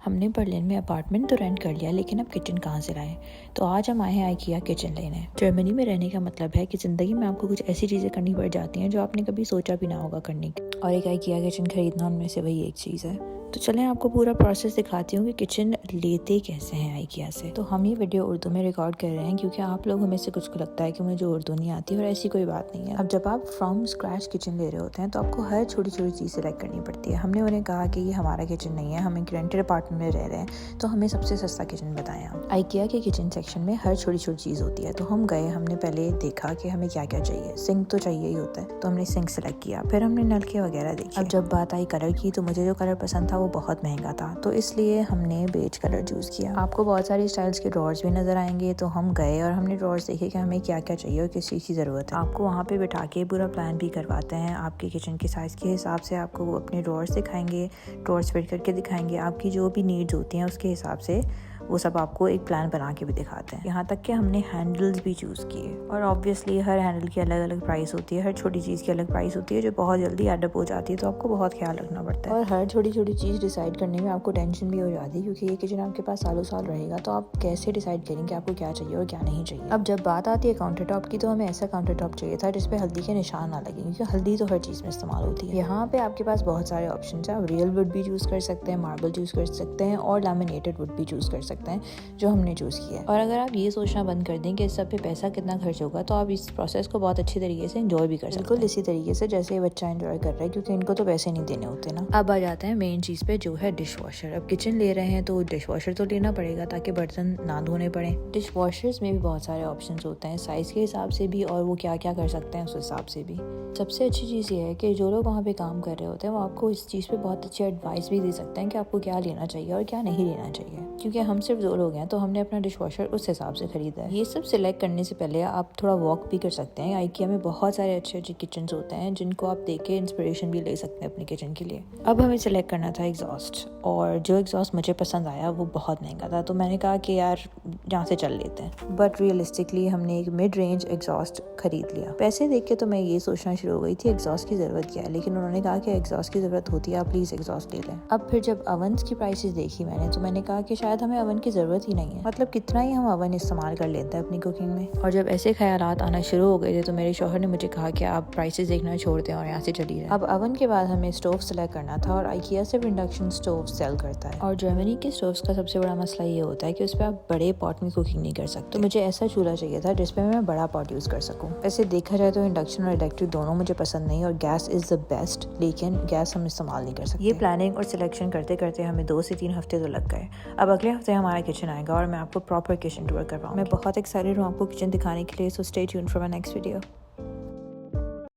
हमने बर्लिन में अपार्टमेंट तो रेंट कर लिया, लेकिन अब किचन कहाँ से लाएं। तो आज हम आए हैं आइकिया किचन लेने। जर्मनी में रहने का मतलब है कि ज़िंदगी में आपको कुछ ऐसी चीज़ें करनी पड़ जाती हैं जो आपने कभी सोचा भी ना होगा करने की, और एक आइकिया किचन खरीदना उनमें से वही एक चीज़ है। तो चलें आपको पूरा प्रोसेस दिखाती हूँ कि किचन लेते कैसे हैं आइकिया से। तो हम ये वीडियो उर्दू में रिकॉर्ड कर रहे हैं क्योंकि आप लोगों में से कुछ को लगता है कि मुझे उर्दू नहीं आती, और ऐसी कोई बात नहीं है। अब जब आप फ्रॉम स्क्रैच किचन ले रहे होते हैं तो आपको हर छोटी छोटी चीज़ सेलेक्ट करनी पड़ती है। हमने उन्हें कहा कि ये हमारा किचन नहीं है, हम एक रेंटेड अपार्टमेंट में रह रहे हैं, तो हमें सबसे सस्ता किचन बताएं आप। आइकिया के किचन सेक्शन में हर छोटी छोटी चीज़ होती है। तो हम गए, हमने पहले देखा कि हमें क्या क्या चाहिए। सिंक तो चाहिए ही होता है, तो हमने सिंक सेलेक्ट किया। फिर हमने नलके वगैरह देखे। अब जब बात आई कलर की, तो मुझे जो कलर पसंद था वो बहुत महंगा था, तो इसलिए हमने बेज कलर चूज़ किया। आपको बहुत सारी स्टाइल्स के ड्रॉर्स भी नज़र आएंगे। तो हम गए और हमने ड्रॉर्स देखे कि हमें क्या क्या चाहिए और किस चीज़ की ज़रूरत है। आपको वहाँ पे बिठा के पूरा प्लान भी करवाते हैं। आपके किचन के साइज़ के हिसाब से आपको वो अपने ड्रॉर्स दिखाएंगे, ड्रॉर्स फिट करके दिखाएंगे। आपकी जो भी नीड्स होती हैं उसके हिसाब से वो सब आपको एक प्लान बना के भी दिखाते हैं। यहाँ तक कि हमने हैंडल्स भी चूज़ किए, और ऑब्वियसली हर हैंडल की अलग अलग प्राइस होती है, हर छोटी चीज़ की अलग प्राइस होती है जो बहुत जल्दी एडअप हो जाती है, तो आपको बहुत ख्याल रखना पड़ता है। और हर छोटी छोटी चीज़ डिसाइड करने में आपको टेंशन भी हो जाती है, क्योंकि ये किचन आपके पास सालों साल रहेगा, तो आप कैसे डिसाइड करेंगे आपको क्या चाहिए और क्या नहीं चाहिए। अब जब बात आती है काउंटर टॉप की, तो हमें ऐसा काउंटर टॉप चाहिए था जिसपे हल्दी के निशान ना लगे, क्योंकि हल्दी तो हर चीज़ में इस्तेमाल होती है। यहाँ पे आपके पास बहुत सारे ऑप्शन है। आप रियल वुड भी चूज़ कर सकते हैं, मार्बल चूज़ कर सकते हैं, और लैमिनेटेड वुड भी चूज़ कर सकते हैं, जो हमने चूज़ किया। और अगर आप ये सोचना बंद कर दें कि इस सब पे पैसा कितना खर्च होगा, तो आप इस प्रोसेस को बहुत अच्छी तरीके से एंजॉय भी कर सकते हैं, बिल्कुल इसी तरीके से जैसे ये बच्चा एंजॉय कर रहा है, क्योंकि इनको तो पैसे नहीं देने होते ना। अब आ जाते हैं मेन चीज़ पे, जो है डिश वॉशर। अब किचन ले रहे हैं तो डिश वॉशर तो लेना पड़ेगा ताकि बर्तन ना धोने पड़े। डिश वॉशर्स में भी बहुत सारे ऑप्शन होते हैं, साइज़ के हिसाब से भी, और वो क्या क्या कर सकते हैं उस हिसाब से भी। सबसे अच्छी चीज़ ये है कि जो लोग वहाँ पे काम कर रहे होते हैं वो आपको इस चीज़ पे बहुत अच्छी एडवाइस भी दे सकते हैं कि आपको क्या लेना चाहिए और क्या नहीं लेना चाहिए, क्योंकि हम सिर्फ 2 लोग हैं, तो हमने अपना डिश वॉशर उस हिसाब से खरीदा है। ये सब सिलेक्ट करने से पहले आप थोड़ा वॉक भी कर सकते हैं। आइकिया में बहुत सारे अच्छे अच्छे किचन होते हैं जिनको आप देख के इंस्पिरेशन भी ले सकते हैं अपने किचन के लिए। अब हमें सिलेक्ट करना था एग्जॉस्ट, और जो एग्जॉस्ट मुझे पसंद आया वो बहुत महंगा था, तो मैंने कहा कि यार यहाँ से चल लेते हैं। बट रियलिस्टिकली हमने एक मिड रेंज एग्जॉस्ट खरीद लिया। पैसे देख के तो मैं ये सोचना शुरू हो गई थी एग्जॉस्ट की ज़रूरत क्या है, लेकिन उन्होंने कहा कि एग्जॉस्ट की ज़रूरत होती है, आप प्लीज़ एग्जॉस्ट ले लें। अब फिर जब अवन्स की प्राइसेस देखी मैंने, तो मैंने कहा कि शायद हमें अवन की ज़रूरत ही नहीं है। मतलब कितना ही हम अवन इस्तेमाल कर लेते हैं अपनी कुकिंग में। और जब ऐसे ख्यालात आना शुरू हो गए थे, तो मेरे शौहर ने मुझे कहा कि आप प्राइसेस देखना छोड़ दें और यहाँ से चली जाएं। अब अवन के बाद हमें स्टोव सेलेक्ट करना था, और आइकिया सिर्फ इंडक्शन स्टोव सेल करता है। और जर्मनी के स्टोव्स का सबसे बड़ा मसला ये होता है कि उस पर आप बड़े पॉट में कुकिंग नहीं कर सकते। तो मुझे ऐसा चूल्हा चाहिए था जिसपे मैं बड़ा पॉट यूज़ कर सकूँ। वैसे देखा जाए तो इंडक्शन और इलेक्ट्रिक दोनों मुझे पसंद नहीं, और गैस इज़ द बेस्ट, लेकिन गैस हम इस्तेमाल नहीं कर सकते। ये प्लानिंग और सिलेक्शन करते करते हमें 2 से 3 हफ्ते तो लग गए। अब अगले हफ्ते हमारा किचन आएगा और मैं आपको प्रॉपर किचन टूर करवाऊँ। मैं बहुत एक्साइटेड हूँ आपको किचन दिखाने के लिए, so stay tuned for my next video.